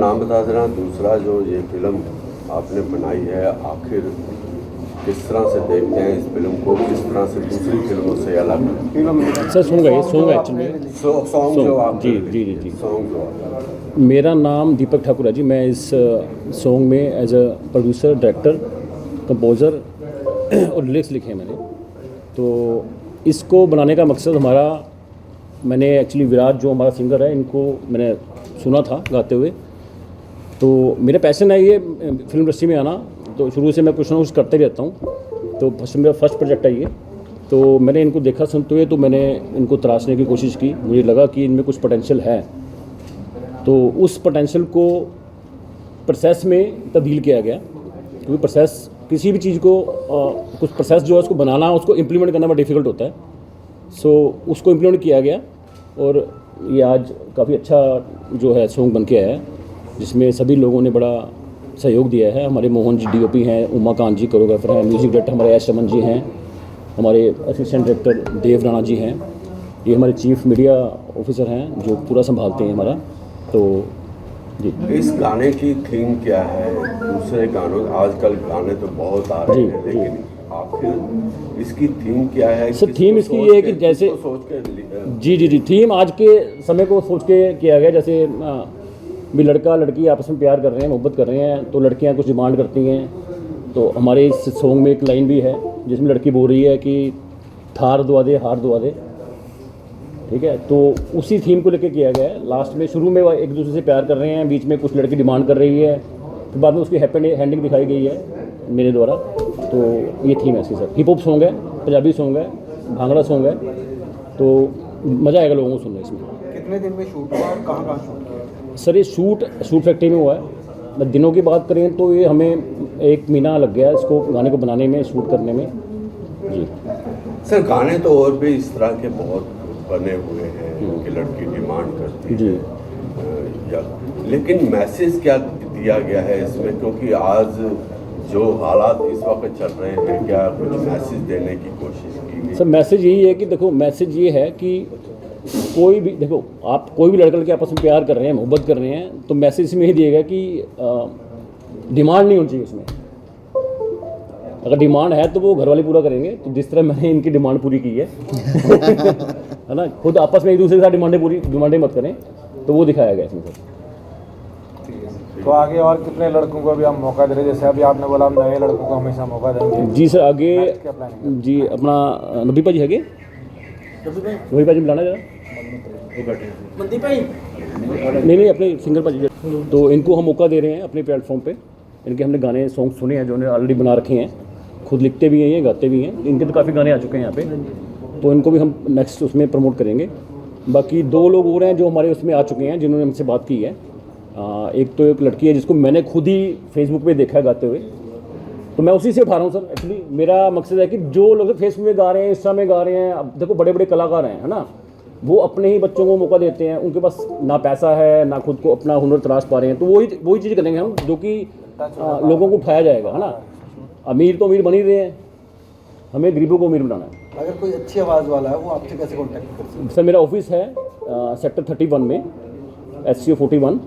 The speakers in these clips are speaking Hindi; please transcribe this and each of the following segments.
नाम बता देना। दूसरा जो ये फिल्म आपने बनाई है, आखिर किस तरह से देखते हैं इस फिल्म को, किस तरह से दूसरी फिल्मों से अलग है? सर सॉन्ग है एक्चुअली। सॉन्ग जो आप जी। सॉन्ग जो आप मेरा नाम दीपक ठाकुर है जी। मैं इस सॉन्ग में as a producer, director, composer और लिरिक्स लिखे हैं मैंने। तो इसको बनाने का मकसद हमारा, मैंने एक्चुअली विराट जो हमारा सिंगर है, इनको मैंने सुना था गाते हुए, तो मेरा पैशन है ये फिल्म इंडस्ट्री में आना। तो शुरू से मैं कुछ ना कुछ करते रहता हूँ। तो मेरा फर्स्ट प्रोजेक्ट है ये। तो मैंने इनको देखा सुनते हुए, तो मैंने इनको तराशने की कोशिश की। मुझे लगा कि इनमें कुछ पोटेंशियल है, तो उस पोटेंशियल को प्रोसेस में तब्दील किया गया। क्योंकि प्रोसेस, किसी भी चीज़ को कुछ प्रोसेस जो है उसको बनाना, उसको इम्प्लीमेंट करना बड़ा डिफ़िकल्ट होता है। सो उसको इम्प्लीमेंट किया गया और ये आज काफ़ी अच्छा जो है सॉन्ग बन के आया है, जिसमें सभी लोगों ने बड़ा सहयोग दिया है। हमारे मोहन जी डीओपी हैं, उमाकांत जी कोरियोग्राफर हैं, म्यूज़िक डायरेक्टर हमारे एस रमन जी हैं, हमारे असिस्टेंट डायरेक्टर देव राणा जी हैं, ये हमारे चीफ मीडिया ऑफिसर हैं जो पूरा संभालते हैं हमारा। तो जी, इस गाने की थीम क्या है? दूसरे गानों, आजकल गाने तो बहुत आ रहे हैं, लेकिन आखिर इसकी थीम क्या है? सर थीम इसकी ये है कि जैसे सोच के जी थीम आज के समय को सोच के किया गया। जैसे भी लड़का लड़की आपस में प्यार कर रहे हैं, मोहब्बत कर रहे हैं, तो लड़कियां कुछ डिमांड करती हैं। तो हमारे इस सॉन्ग में एक लाइन भी है जिसमें लड़की बोल रही है कि थार दुआ दे, हार दुआ दे। ठीक है, तो उसी थीम को लेकर किया गया है। लास्ट में, शुरू में वो एक दूसरे से प्यार कर रहे हैं, बीच में कुछ लड़की डिमांड कर रही है, फिर बाद में उसकी हैप्पी एंडिंग दिखाई गई है मेरे द्वारा। तो ये थीम है इसकी सर। हिप हॉप सॉन्ग है, पंजाबी सॉन्ग है, भांगड़ा सॉन्ग है। तो मज़ा आएगा लोगों को सुनने इसमें। कितने दिन में शूट हुआ और कहाँ शूट किया? सर ये शूट फैक्ट्री में हुआ है। दिनों की बात करें तो ये हमें 1 महीना लग गया इसको, गाने को बनाने में, शूट करने में जी। सर गाने तो और भी इस तरह के बहुत बने हुए हैं कि लड़की डिमांड करती जी। है, लेकिन मैसेज क्या दिया गया है इसमें? क्योंकि आज जो हालात इस वक्त चल रहे हैं, क्या कुछ मैसेज देने की कोशिश की गई? सर मैसेज यही है कि देखो, मैसेज ये है कि कोई भी, देखो आप कोई भी लड़का लड़के आपस में प्यार कर रहे हैं, मोहब्बत कर रहे हैं, तो मैसेज इसमें ही दिएगा कि डिमांड नहीं होनी चाहिए उसमें। अगर डिमांड है तो वो घर वाले पूरा करेंगे। तो जिस तरह मैंने इनकी डिमांड पूरी की है है ना, खुद आपस में एक दूसरे के साथ डिमांडें मत करें, तो वो दिखाया गया इसमें सर। तो आगे और कितने लड़कों को भी हम मौका दे रहे हैं? जैसे अभी आपने बोला हम नए लड़कों को हमेशा मौका देंगे। जी सर, आगे क्या प्लानिंग है? जी अपना नबी भाजी है, नबी भाजी मिलाना जरा, नहीं अपने सिंगर भाजी। तो इनको हम मौका दे रहे हैं अपने प्लेटफॉर्म पे। इनके हमने गाने सॉन्ग सुने हैं जो उन्हें ऑलरेडी बना रखे हैं, खुद लिखते भी हैं, ये गाते भी हैं। इनके तो काफ़ी गाने आ चुके हैं यहाँ पे, तो इनको भी हम नेक्स्ट उसमें प्रमोट करेंगे। बाकी 2 लोग और हैं जो हमारे उसमें आ चुके हैं, जिन्होंने हमसे बात की है। एक तो एक लड़की है जिसको मैंने खुद ही फेसबुक पे देखा है गाते हुए, तो मैं उसी से उठा रहा हूँ सर। एक्चुअली मेरा मकसद है कि जो लोग फेसबुक में गा रहे हैं, इंस्टा में गा रहे हैं, अब देखो बड़े बड़े कलाकार हैं, है ना, वो अपने ही बच्चों को मौका देते हैं। उनके पास ना पैसा है, ना खुद को अपना हुनर तराश पा रहे हैं, तो वही चीज़ करेंगे हम, जो कि लोगों को उठाया जाएगा, है ना। अमीर तो अमीर बन ही रहे हैं, हमें गरीबों को अमीर बनाना है। अगर कोई अच्छी आवाज़ वाला है वो आपसे कैसे कॉन्टैक्ट कर सकते हैं? सर मेरा ऑफिस है सेक्टर 31 में, SCO 41।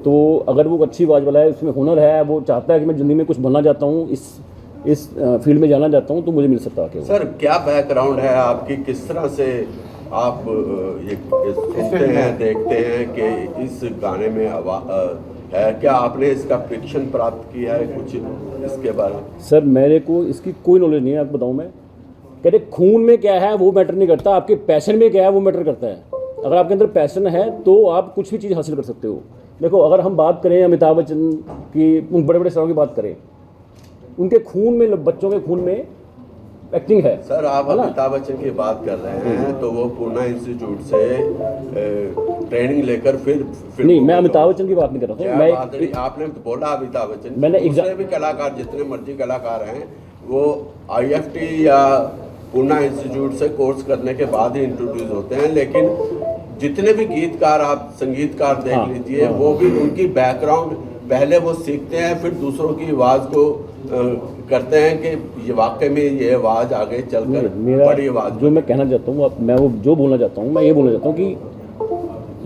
तो अगर वो अच्छी आवाज़ वाला है, उसमें हुनर है, वो चाहता है कि मैं ज़िंदगी में कुछ बनना चाहता हूँ, इस फील्ड में जाना चाहता हूँ, तो मुझे मिल सकता है। सर क्या बैकग्राउंड है आपकी? किस तरह से आप ये सुनते हैं, देखते हैं कि इस गाने में है? क्या आपने इसका फिक्शन प्राप्त किया है कुछ इसके बारे में? सर मेरे को इसकी कोई नॉलेज नहीं है, आपको बताऊँ मैं। कहते खून में क्या है वो मैटर नहीं करता, आपके पैशन में क्या है वो मैटर करता है। अगर आपके अंदर पैशन है तो आप कुछ भी चीज़ हासिल कर सकते हो। देखो अगर हम बात करें अमिताभ बच्चन की, उन बड़े बड़े स्टारों की बात करें, उनके खून में, बच्चों के खून में एक्टिंग है। सर आप अमिताभ बच्चन की बात कर रहे हैं, तो वो पूना इंस्टीट्यूट से ट्रेनिंग लेकर फिर नहीं, मैं अमिताभ बच्चन की बात नहीं कर रहा हूँ। मैं आपने तो बोला अमिताभ बच्चन, मैंने दूसरे भी कलाकार, जितने मर्जी कलाकार हैं, वो IFT या पूना इंस्टीट्यूट से कोर्स करने के बाद ही इंट्रोड्यूस होते हैं। लेकिन जितने भी गीतकार, आप संगीतकार देख लीजिए, वो भी उनकी बैकग्राउंड पहले वो सीखते हैं, फिर दूसरों की आवाज़ को करते हैं कि ये वाकई में ये आवाज़ आगे चलकर बड़ी आवाज़। जो मैं कहना चाहता हूँ, मैं वो जो बोलना चाहता हूँ, मैं ये बोलना चाहता हूँ कि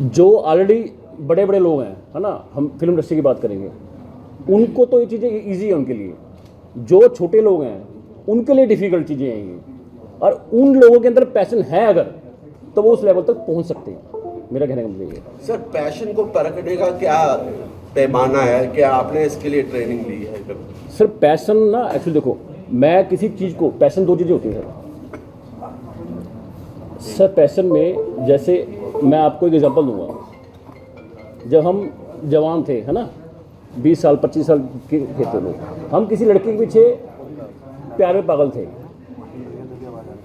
जो ऑलरेडी बड़े बड़े लोग हैं, है ना, हम फिल्म इंडस्ट्री की बात करेंगे, उनको तो ये चीज़ें ईजी है उनके लिए। जो छोटे लोग हैं उनके लिए डिफ़िकल्ट चीज़ें हैं ये, और उन लोगों के अंदर पैशन है अगर, तो वो उस लेवल तक पहुंच सकते हैं। मेरा कहने का मतलब ये है। सर पैशन को परखने का क्या पैमाना है, क्या आपने इसके लिए ट्रेनिंग ली है कभी? सर पैशन ना, एक्चुअली देखो, मैं किसी चीज़ को, पैशन दो चीज़ें होती हैं सर। पैशन में जैसे मैं आपको एक एग्जांपल दूंगा, जब हम जवान थे, है ना, 20 साल 25 साल के थे लोग, हम किसी लड़के के पीछे प्यार में पागल थे।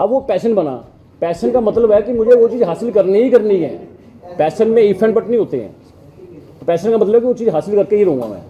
अब वो पैशन बना। पैशन का मतलब है कि मुझे वो चीज़ हासिल करनी ही करनी है। पैशन में इफ एंड बट नहीं होते हैं। पैशन का मतलब है कि वो चीज़ हासिल करके ही रहूँगा मैं।